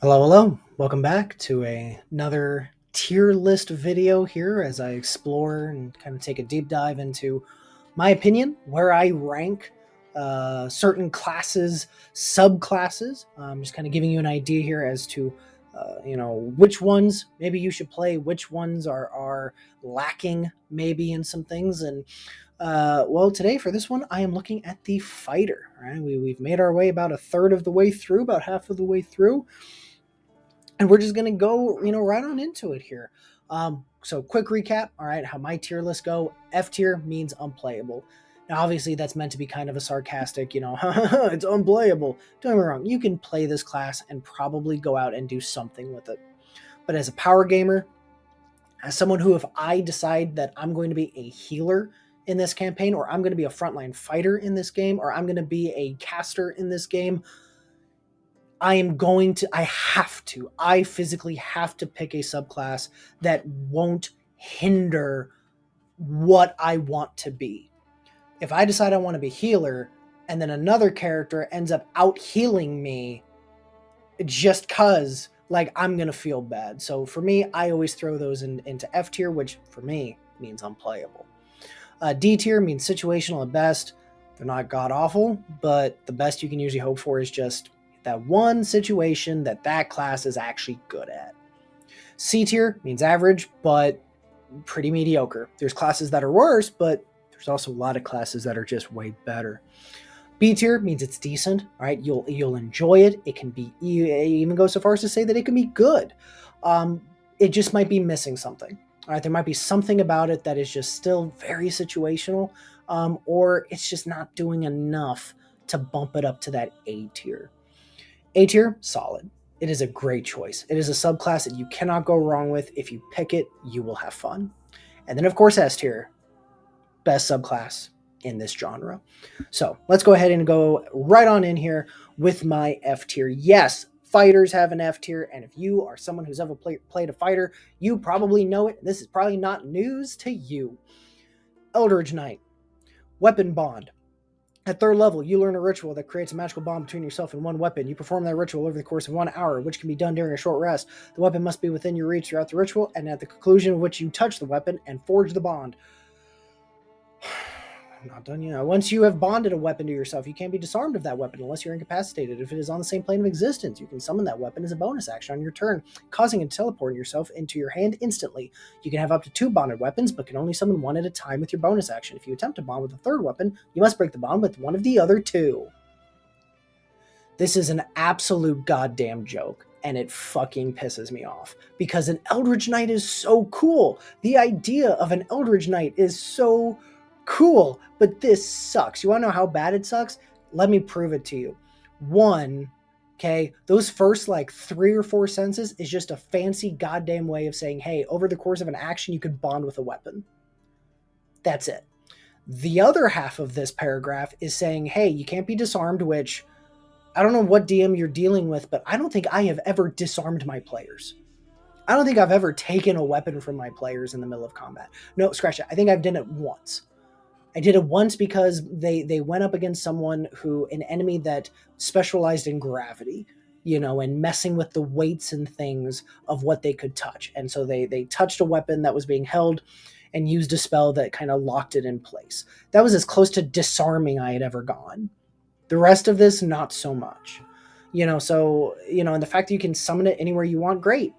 Hello, hello. Welcome back to another tier list video here as I explore and kind of take a deep dive into my opinion, where I rank certain classes, subclasses. I'm just kind of giving you an idea here as to, which ones maybe you should play, which ones are lacking maybe in some things. And well, today for this one, I am looking at the fighter. Right, we've made our way about a third of the way through, about half of the way through, and we're just gonna go, right on into it here. So quick recap. All right, how my tier lists go. F tier means unplayable. Now, obviously, that's meant to be kind of a sarcastic, it's unplayable. Don't get me wrong, you can play this class and probably go out and do something with it. But as a power gamer, as someone who, if I decide that I'm going to be a healer in this campaign, or I'm going to be a frontline fighter in this game, or I'm going to be a caster in this game, I physically have to pick a subclass that won't hinder what I want to be. If I decide I want to be healer and then another character ends up out healing me just cause, like, I'm going to feel bad. So for me, I always throw those into F tier, which for me means unplayable. D tier means situational at best. They're not god awful, but the best you can usually hope for is just that one situation that class is actually good at. C tier means average, but pretty mediocre. There's classes that are worse, but there's also a lot of classes that are just way better. B tier means it's decent. All right, you'll enjoy it. It can be, you even go so far as to say that it can be good. It just might be missing something. All right, there might be something about it that is just still very situational, or it's just not doing enough to bump it up to that A tier. A tier, solid. It is a great choice. It is a subclass that you cannot go wrong with. If you pick it, you will have fun. And then, of course, S tier, best subclass in this genre. So let's go ahead and go right on in here with my F tier. Yes, fighters have an F tier, and if you are someone who's ever played a fighter, you probably know it. This is probably not news to you. Eldritch Knight, weapon bond. At third level, you learn a ritual that creates a magical bond between yourself and one weapon. You perform that ritual over the course of 1 hour, which can be done during a short rest. The weapon must be within your reach throughout the ritual, and at the conclusion of which you touch the weapon and forge the bond. Not done yet. Once you have bonded a weapon to yourself, you can't be disarmed of that weapon unless you're incapacitated. If it is on the same plane of existence, you can summon that weapon as a bonus action on your turn, causing it to teleport yourself into your hand instantly. You can have up to 2 bonded weapons, but can only summon one at a time with your bonus action. If you attempt to bond with a third weapon, you must break the bond with one of the other 2. This is an absolute goddamn joke, and it fucking pisses me off because an Eldritch Knight is so cool. The idea of an Eldritch Knight is so cool, but this sucks. You want to know how bad it sucks? Let me prove it to you. One, okay, those first like 3 or 4 sentences is just a fancy goddamn way of saying, hey, over the course of an action, you could bond with a weapon. That's it. The other half of this paragraph is saying, hey, you can't be disarmed, which I don't know what DM you're dealing with, but I don't think I have ever disarmed my players. I don't think I've ever taken a weapon from my players in the middle of combat. No, scratch that. I think I've done it once. I did it once because they went up against an enemy that specialized in gravity, and messing with the weights and things of what they could touch. And so they touched a weapon that was being held and used a spell that kind of locked it in place. That was as close to disarming I had ever gone. The rest of this, not so much. So, and the fact that you can summon it anywhere you want, great.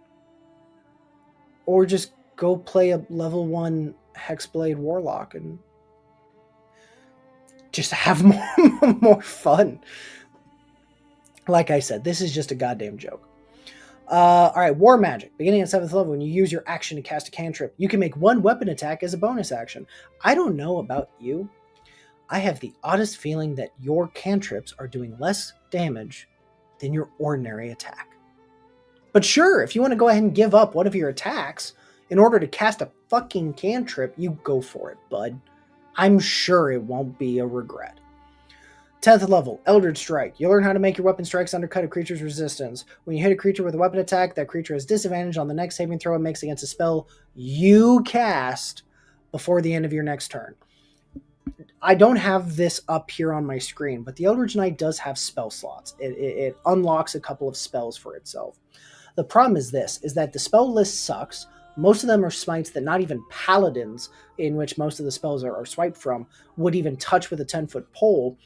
Or just go play a level 1 Hexblade Warlock and just have more fun. Like I said, this is just a goddamn joke. All right, War Magic. Beginning at 7th level, when you use your action to cast a cantrip, you can make 1 weapon attack as a bonus action. I don't know about you. I have the oddest feeling that your cantrips are doing less damage than your ordinary attack. But sure, if you want to go ahead and give up one of your attacks in order to cast a fucking cantrip, you go for it, bud. I'm sure it won't be a regret. 10th level, Eldridge Strike. You learn how to make your weapon strikes undercut a creature's resistance. When you hit a creature with a weapon attack, that creature has disadvantage on the next saving throw it makes against a spell you cast before the end of your next turn. I don't have this up here on my screen, but the Eldritch Knight does have spell slots. It unlocks a couple of spells for itself. The problem is this, is that the spell list sucks. Most of them are smites that not even paladins, in which most of the spells are swiped from, would even touch with a 10-foot pole.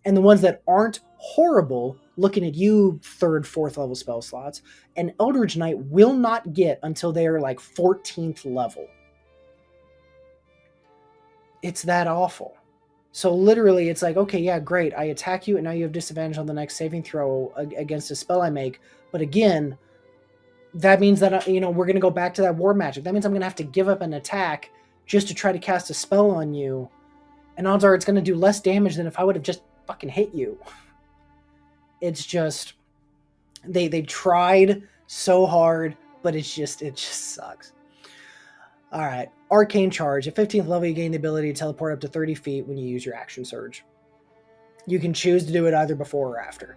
And the ones that aren't horrible, looking at you, 3rd, 4th level spell slots, an Eldritch Knight will not get until they are like 14th level. It's that awful. So literally, it's like, okay, yeah, great. I attack you, and now you have disadvantage on the next saving throw against a spell I make. But again, that means that, we're going to go back to that war magic. That means I'm going to have to give up an attack just to try to cast a spell on you. And odds are it's going to do less damage than if I would have just fucking hit you. It's just, they tried so hard, but it just sucks. All right, Arcane Charge. At 15th level, you gain the ability to teleport up to 30 feet when you use your action surge. You can choose to do it either before or after.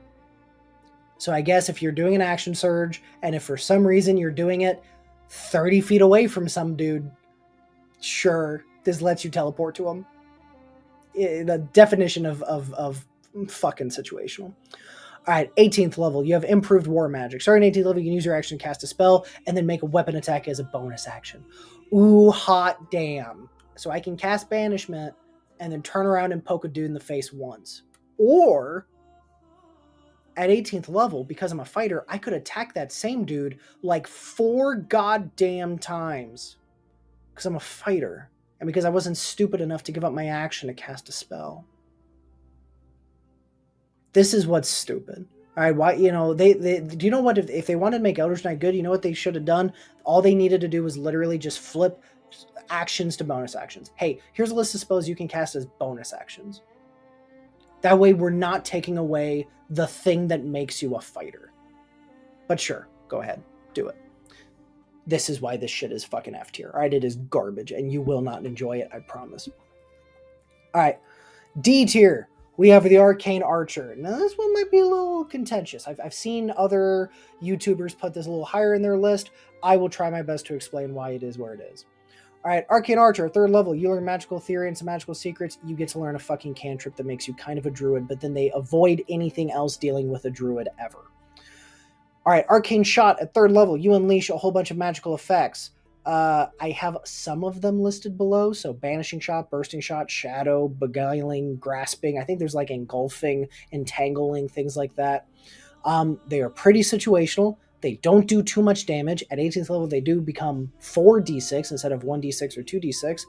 So I guess if you're doing an action surge, and if for some reason you're doing it 30 feet away from some dude, sure, this lets you teleport to him. The definition of fucking situational. All right, 18th level, you have improved war magic. Starting 18th level, you can use your action to cast a spell and then make a weapon attack as a bonus action. Ooh, hot damn. So I can cast Banishment and then turn around and poke a dude in the face once. Or, at 18th level, because I'm a fighter, I could attack that same dude like 4 goddamn times. Because I'm a fighter. And because I wasn't stupid enough to give up my action to cast a spell. This is what's stupid. All right, why? They do you know what? If they wanted to make Eldritch Knight good, you know what they should have done? All they needed to do was literally just flip actions to bonus actions. Hey, here's a list of spells you can cast as bonus actions. That way, we're not taking away the thing that makes you a fighter. But sure, go ahead, do it. This is why this shit is fucking F tier. All right, it is garbage, and you will not enjoy it. I promise. All right, D tier. We have the Arcane Archer. Now, this one might be a little contentious. I've seen other YouTubers put this a little higher in their list. I will try my best to explain why it is where it is. All right, Arcane Archer, 3rd level. You learn magical theory and some magical secrets. You get to learn a fucking cantrip that makes you kind of a druid, but then they avoid anything else dealing with a druid ever. All right, Arcane Shot at 3rd level. You unleash a whole bunch of magical effects. I have some of them listed below. So Banishing Shot, Bursting Shot, Shadow, Beguiling, Grasping. I think there's like Engulfing, Entangling, things like that. They are pretty situational. They don't do too much damage. At 18th level, they do become 4d6 instead of 1d6 or 2d6.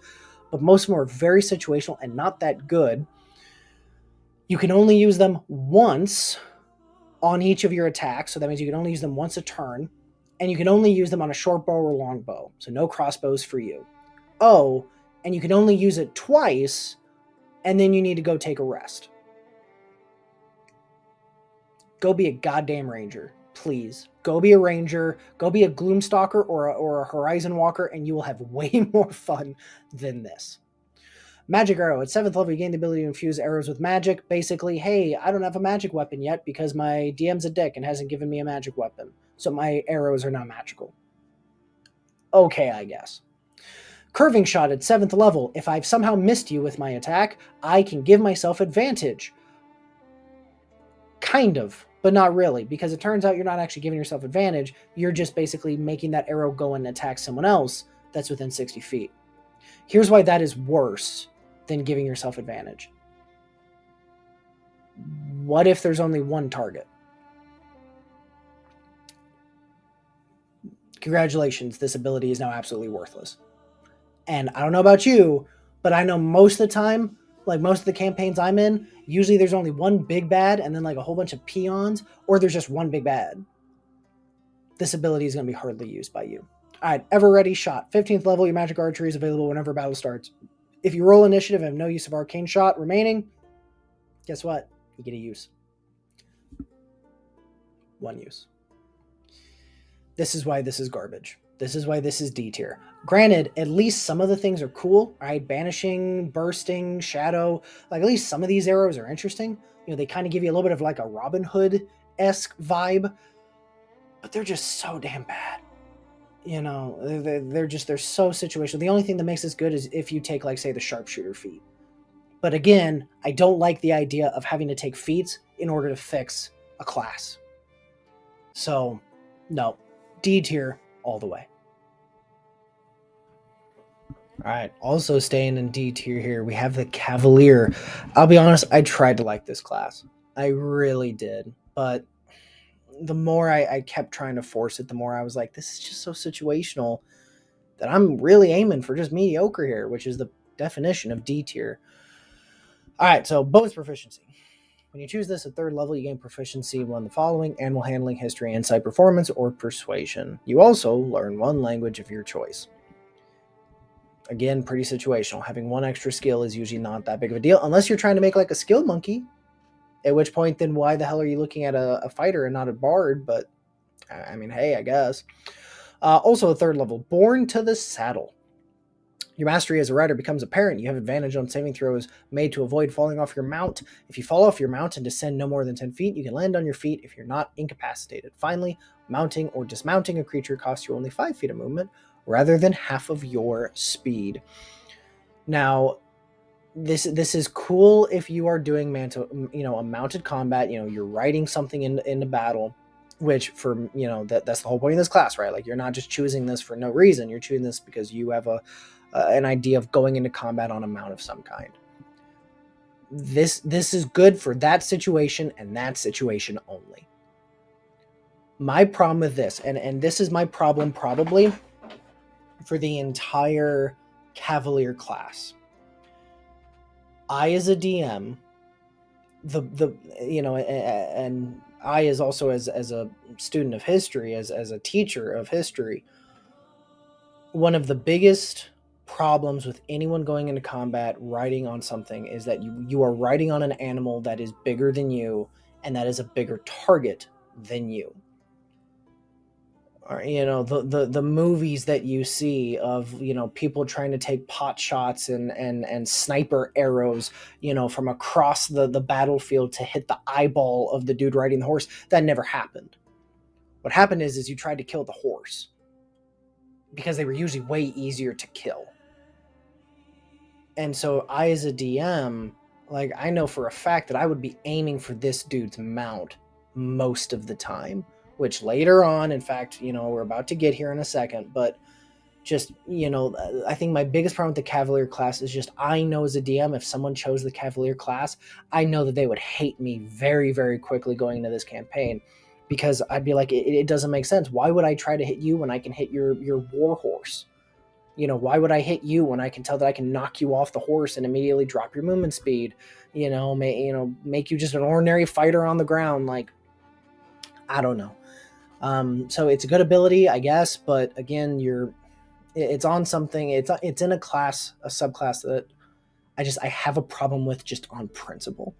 But most of them are very situational and not that good. You can only use them once on each of your attacks. So that means you can only use them once a turn. And you can only use them on a short bow or long bow. So no crossbows for you. Oh, and you can only use it twice, and then you need to go take a rest. Go be a goddamn ranger, please. Go be a ranger, go be a Gloomstalker or a Horizon Walker, and you will have way more fun than this. Magic Arrow. At 7th level, you gain the ability to infuse arrows with magic. Basically, hey, I don't have a magic weapon yet because my DM's a dick and hasn't given me a magic weapon. So my arrows are not magical. Okay, I guess. Curving Shot at 7th level. If I've somehow missed you with my attack, I can give myself advantage. Kind of, but not really, because it turns out you're not actually giving yourself advantage. You're just basically making that arrow go and attack someone else that's within 60 feet. Here's why that is worse than giving yourself advantage. What if there's only one target? Congratulations, this ability is now absolutely worthless. And I don't know about you, but I know most of the time, like most of the campaigns I'm in, usually there's only one big bad and then like a whole bunch of peons, or there's just one big bad. This ability is going to be hardly used by you. All right, Ever Ready Shot. 15th level, your magic archery is available whenever battle starts. If you roll initiative and have no use of Arcane Shot remaining, guess what? You get a use. One use. This is why this is garbage. This is why this is D tier. Granted, at least some of the things are cool, right? Banishing, Bursting, Shadow. Like, at least some of these arrows are interesting. They kind of give you a little bit of like a Robin Hood-esque vibe. But they're just so damn bad. They're so situational. The only thing that makes this good is if you take, like, say, the Sharpshooter feat. But again, I don't like the idea of having to take feats in order to fix a class. So, no, D tier all the way. All right, also staying in D tier here, we have the Cavalier. I'll be honest, I tried to like this class. I really did. But the more I kept trying to force it, the more I was like, this is just so situational that I'm really aiming for just mediocre here, which is the definition of D tier. All right, so bonus proficiency. When you choose this at 3rd level, you gain proficiency in one of the following: animal handling, history, insight, performance, or persuasion. You also learn one language of your choice. Again, pretty situational. Having one extra skill is usually not that big of a deal, unless you're trying to make like a skill monkey, at which point then why the hell are you looking at a fighter and not a bard? But I mean, hey, I guess. Also a 3rd level, born to the saddle. Your mastery as a rider becomes apparent. You have advantage on saving throws made to avoid falling off your mount. If you fall off your mount and descend no more than 10 feet, you can land on your feet if you're not incapacitated. Finally, mounting or dismounting a creature costs you only 5 feet of movement rather than half of your speed. Now, this is cool if you are doing a mounted combat. You're riding something into battle, which for that's the whole point of this class, right? Like, you're not just choosing this for no reason. You're choosing this because you have an idea of going into combat on a mount of some kind. This is good for that situation and that situation only. My problem with this, and this is my problem probably for the entire Cavalier class. I, as a DM, and I, as also as a student of history, as a teacher of history, one of the biggest problems with anyone going into combat riding on something is that you are riding on an animal that is bigger than you and that is a bigger target than you. Or, the movies that you see of people trying to take pot shots and sniper arrows from across the battlefield to hit the eyeball of the dude riding the horse. That never happened. What happened is you tried to kill the horse because they were usually way easier to kill. And so I, as a DM, like, I know for a fact that I would be aiming for this dude's mount most of the time, which later on, in fact, we're about to get here in a second, but just, I think my biggest problem with the Cavalier class is just, I know as a DM, if someone chose the Cavalier class, I know that they would hate me very, very quickly going into this campaign, because I'd be like, it doesn't make sense. Why would I try to hit you when I can hit your war horse? Why would I hit you when I can tell that I can knock you off the horse and immediately drop your movement speed, make you just an ordinary fighter on the ground? Like, I don't know. So it's a good ability, I guess, but again, it's on something. It's in a class, a subclass that I have a problem with just on principle.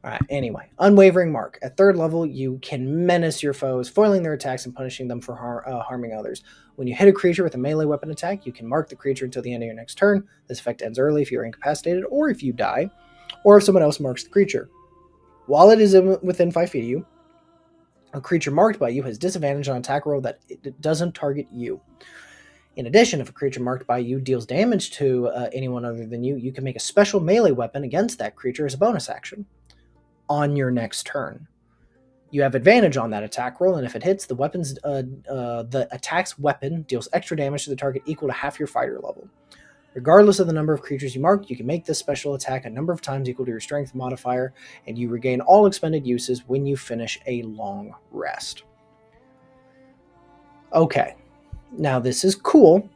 All right. Anyway, Unwavering Mark. At 3rd level, you can menace your foes, foiling their attacks and punishing them for harming others. When you hit a creature with a melee weapon attack, you can mark the creature until the end of your next turn. This effect ends early if you are incapacitated, or if you die, or if someone else marks the creature. While it is within 5 feet of you, a creature marked by you has disadvantage on attack roll that it doesn't target you. In addition, if a creature marked by you deals damage to anyone other than you, you can make a special melee weapon against that creature as a bonus action on your next turn. You have advantage on that attack roll, and if it hits, the attack's weapon deals extra damage to the target equal to half your fighter level. Regardless of the number of creatures you mark, you can make this special attack a number of times equal to your strength modifier, and you regain all expended uses when you finish a long rest. Okay, now this is cool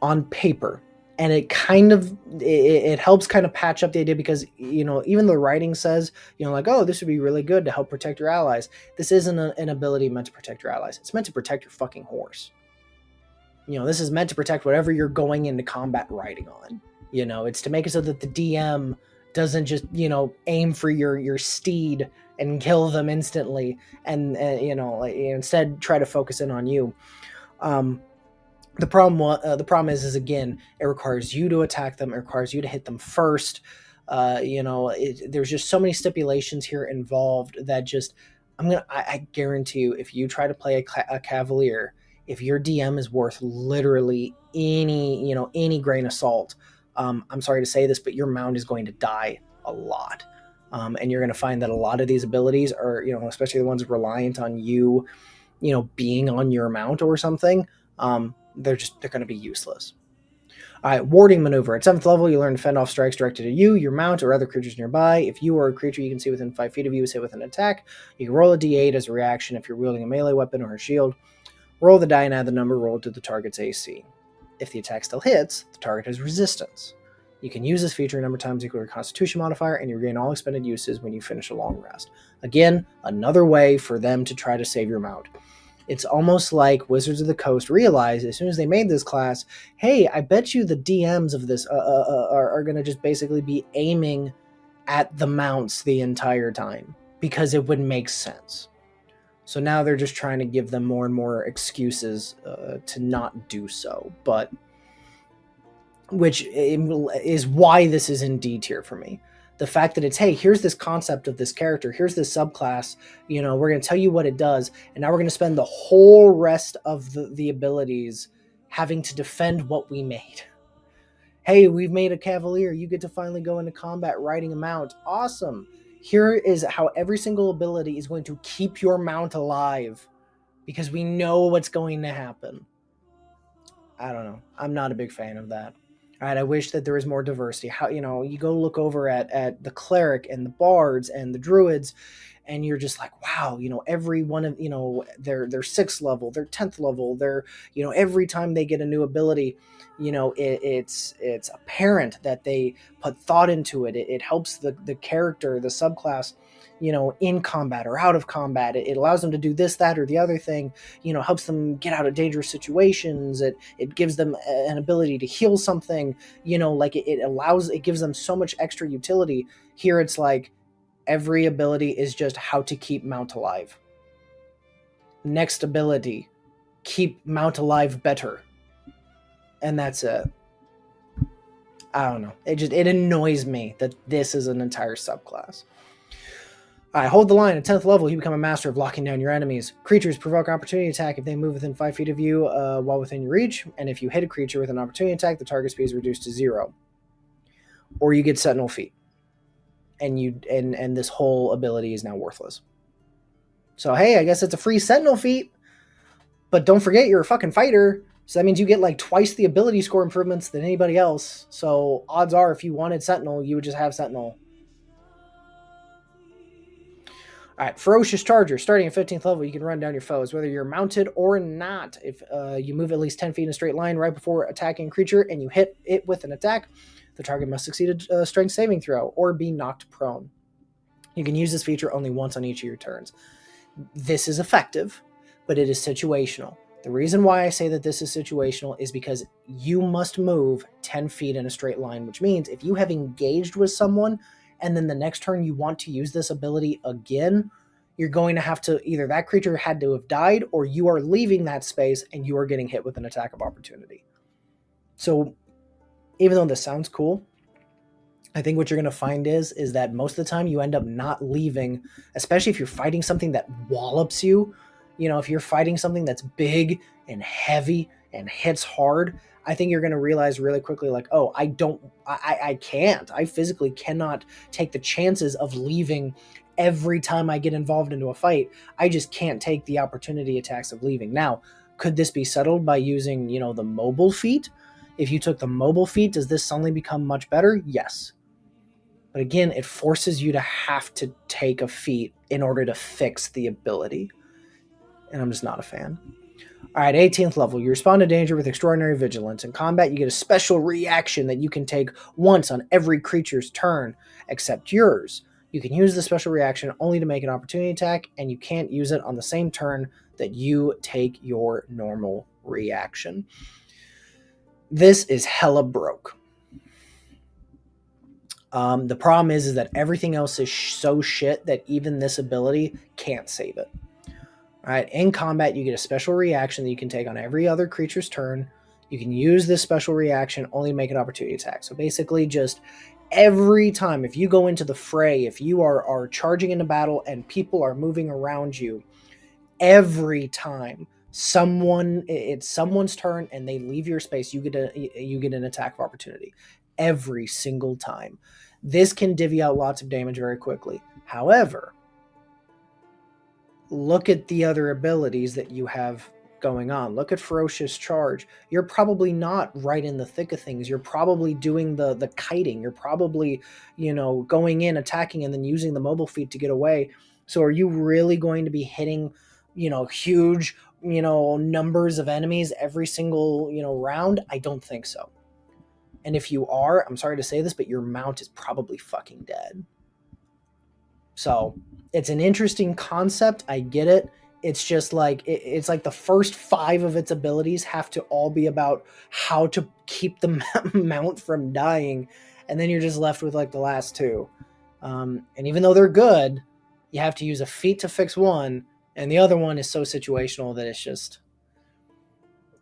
on paper, and it helps kind of patch up the idea, because even the writing says like, oh, this would be really good to help protect your allies. This isn't an ability meant to protect your allies. It's meant to protect your fucking horse. This is meant to protect whatever you're going into combat riding on. It's to make it so that the DM doesn't just aim for your steed and kill them instantly, and instead try to focus in on you. The problem is again, it requires you to attack them. It requires you to hit them first. There's just so many stipulations here involved that just I guarantee you, if you try to play a Cavalier, if your DM is worth literally any grain of salt, I'm sorry to say this, but your mount is going to die a lot. And you're going to find that a lot of these abilities are, especially the ones reliant on you, being on your mount or something, they're going to be useless. All right, warding maneuver. At 7th level, you learn to fend off strikes directed at you, your mount, or other creatures nearby. If you or a creature you can see within 5 feet of you is hit with an attack, you can roll a d8 as a reaction if you're wielding a melee weapon or a shield. Roll the die and add the number rolled to the target's AC. If the attack still hits, the target has resistance. You can use this feature a number of times equal to your Constitution modifier, and you regain all expended uses when you finish a long rest. Again, another way for them to try to save your mount. It's almost like Wizards of the Coast realized as soon as they made this class, hey, I bet you the DMs of this are going to just basically be aiming at the mounts the entire time because it would make sense. So now they're just trying to give them more and more excuses to not do so, but which is why this is in D tier for me. The fact that it's, hey, here's this concept of this character, here's this subclass, we're going to tell you what it does, and now we're going to spend the whole rest of the abilities having to defend what we made. Hey, we've made a Cavalier, you get to finally go into combat riding a mount. Awesome. Here is how every single ability is going to keep your mount alive, because we know what's going to happen. I don't know. I'm not a big fan of that. All right, I wish that there was more diversity. How, you go look over at the cleric and the bards and the druids, and you're just like, wow, every one of, their 6th level, their 10th level, their, every time they get a new ability, it's apparent that they put thought into it. It helps the character, the subclass, in combat or out of combat. It allows them to do this, that, or the other thing, helps them get out of dangerous situations. It gives them an ability to heal something, it gives them so much extra utility. Here it's like every ability is just how to keep mount alive. Next ability, keep mount alive better. And that's it. I don't know. It annoys me that this is an entire subclass. All right, hold the line. At 10th level, you become a master of locking down your enemies. Creatures provoke opportunity attack if they move within 5 feet of you while within your reach. And if you hit a creature with an opportunity attack, the target speed is reduced to 0. Or you get Sentinel Feet. And this whole ability is now worthless. So, hey, I guess it's a free Sentinel Feat. But don't forget, you're a fucking fighter. So that means you get like twice the ability score improvements than anybody else. So odds are, if you wanted Sentinel, you would just have Sentinel. All right, Ferocious Charger. Starting at 15th level, you can run down your foes, whether you're mounted or not. If you move at least 10 feet in a straight line right before attacking a creature and you hit it with an attack, the target must succeed a strength saving throw or be knocked prone. You can use this feature only once on each of your turns. This is effective, but it is situational. The reason why I say that this is situational is because you must move 10 feet in a straight line, which means if you have engaged with someone and then the next turn you want to use this ability again, you're going to have to, either that creature had to have died or you are leaving that space and you are getting hit with an attack of opportunity. So even though this sounds cool, I think what you're going to find is that most of the time you end up not leaving, especially if you're fighting something that wallops you. If you're fighting something that's big and heavy and hits hard, I think you're going to realize really quickly, like, oh, I can't. I physically cannot take the chances of leaving every time I get involved into a fight. I just can't take the opportunity attacks of leaving. Now, could this be settled by using, the mobile feat? If you took the mobile feat, does this suddenly become much better? Yes. But again, it forces you to have to take a feat in order to fix the ability. And I'm just not a fan. All right, 18th level. You respond to danger with extraordinary vigilance. In combat, you get a special reaction that you can take once on every creature's turn, except yours. You can use the special reaction only to make an opportunity attack, and you can't use it on the same turn that you take your normal reaction. This is hella broke. The problem is that everything else is so shit that even this ability can't save it. All right, in combat, you get a special reaction that you can take on every other creature's turn. You can use this special reaction only to make an opportunity attack. So basically, just every time, if you go into the fray, if you are charging into battle and people are moving around you, every time it's someone's turn and they leave your space, you get an attack of opportunity. every single time. This can divvy out lots of damage very quickly. However, look at the other abilities that you have going on. Look at Ferocious Charge. You're probably not right in the thick of things. You're probably doing the kiting. You're probably, going in, attacking, and then using the mobile feat to get away. So are you really going to be hitting, huge, numbers of enemies every single, round? I don't think so. And if you are, I'm sorry to say this, but your mount is probably fucking dead. So it's an interesting concept. I get it. It's just like, it's like the first 5 of its abilities have to all be about how to keep the mount from dying. And then you're just left with like the last 2. And even though they're good, you have to use a feat to fix one. And the other one is so situational that it's just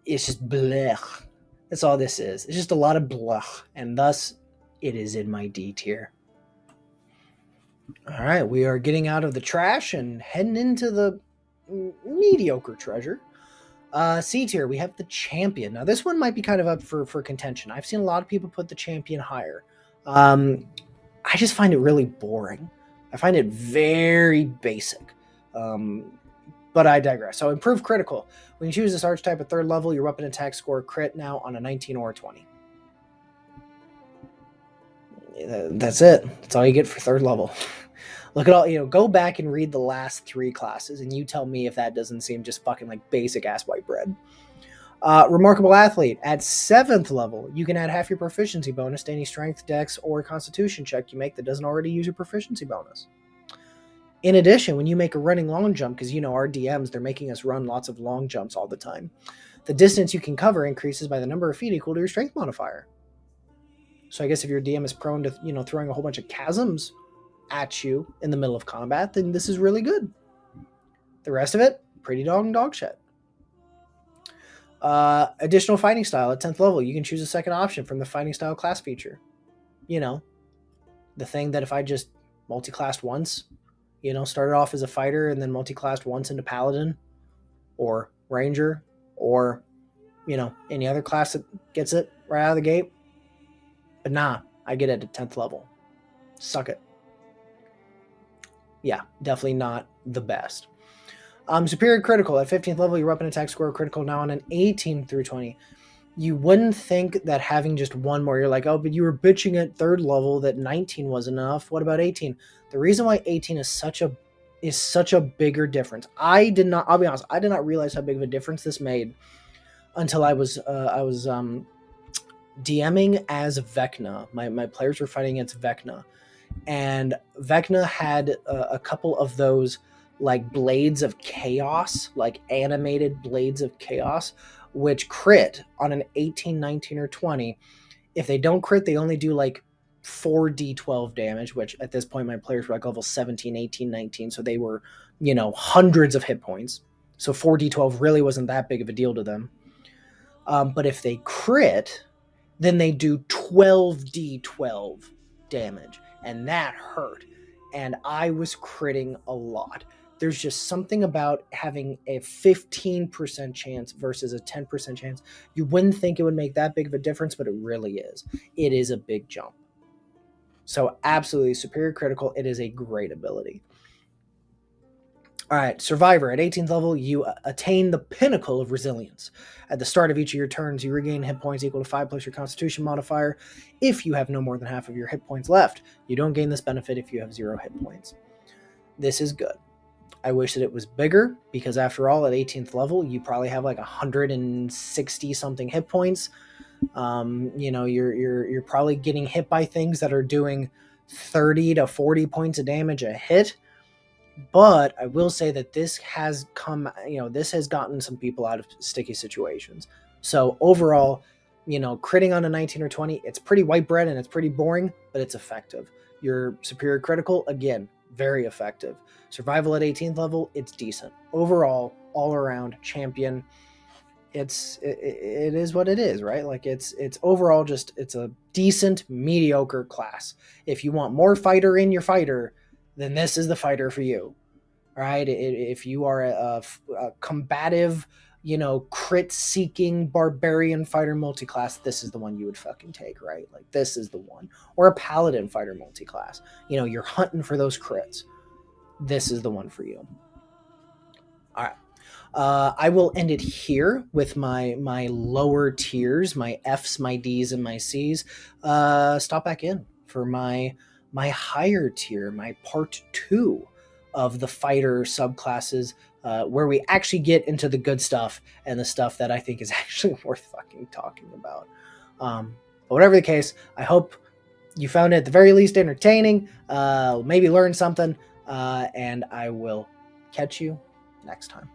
blech. That's all this is. It's just a lot of blech. And thus it is in my D tier. All right, we are getting out of the trash and heading into the mediocre treasure. C tier, we have the champion. Now, this one might be kind of up for contention. I've seen a lot of people put the champion higher. I just find it really boring. I find it very basic. But I digress. So, improved critical. When you choose this archetype at 3rd level, your weapon attack score crit now on a 19 or a 20. That's it. That's all you get for 3rd level. Look at all, go back and read the last 3 classes, and you tell me if that doesn't seem just fucking like basic ass white bread. Remarkable athlete. At 7th level, you can add half your proficiency bonus to any strength, dex, or constitution check you make that doesn't already use your proficiency bonus. In addition, when you make a running long jump, because our DMs, they're making us run lots of long jumps all the time, the distance you can cover increases by the number of feet equal to your strength modifier. So I guess if your DM is prone to, throwing a whole bunch of chasms at you in the middle of combat, then this is really good. The rest of it, pretty dog shit. Additional fighting style at 10th level. You can choose a second option from the fighting style class feature. The thing that if I just multi-classed once, started off as a fighter and then multi-classed once into paladin or ranger or, any other class that gets it right out of the gate. But nah, I get it at 10th level. Suck it. Yeah, definitely not the best. Superior critical. At 15th level, your weapon attack score critical now on an 18 through 20. You wouldn't think that having just one more, you're like, oh, but you were bitching at 3rd level that 19 wasn't enough. What about 18? The reason why 18 is such a bigger difference. I'll be honest, I did not realize how big of a difference this made until I was DMing as Vecna. My players were fighting against Vecna, and Vecna had a couple of those like blades of chaos, like animated blades of chaos, which crit on an 18, 19, or 20. If they don't crit, they only do like 4d12 damage, which at this point my players were like level 17, 18, 19, so they were, hundreds of hit points. So 4d12 really wasn't that big of a deal to them. But if they crit, then they do 12d12 damage, and that hurt. And I was critting a lot. There's just something about having a 15% chance versus a 10% chance. You wouldn't think it would make that big of a difference, but it really is. It is a big jump. So absolutely, superior critical. It is a great ability. All right, Survivor. At 18th level, you attain the pinnacle of resilience. At the start of each of your turns, you regain hit points equal to 5 plus your Constitution modifier if you have no more than half of your hit points left. You don't gain this benefit if you have 0 hit points. This is good. I wish that it was bigger, because after all, at 18th level, you probably have like 160 something hit points. You're probably getting hit by things that are doing 30 to 40 points of damage a hit. But I will say that this has gotten some people out of sticky situations. So overall, critting on a 19 or 20, it's pretty white bread and it's pretty boring, but it's effective. Your superior critical, again, very effective. Survival at 18th level, it's decent. Overall, all around champion, it is what it is, right? Like it's overall just, it's a decent, mediocre class. If you want more fighter in your fighter, then this is the fighter for you. All right? If you are a combative, crit seeking barbarian fighter multiclass, this is the one you would fucking take, right? Like, this is the one. Or a paladin fighter multiclass. You're hunting for those crits. This is the one for you. All right. I will end it here with my lower tiers, my Fs, my Ds, and my Cs. Stop back in for my higher tier, my part 2 of the fighter subclasses, where we actually get into the good stuff and the stuff that I think is actually worth fucking talking about. But whatever the case, I hope you found it at the very least entertaining, maybe learn something, and I will catch you next time.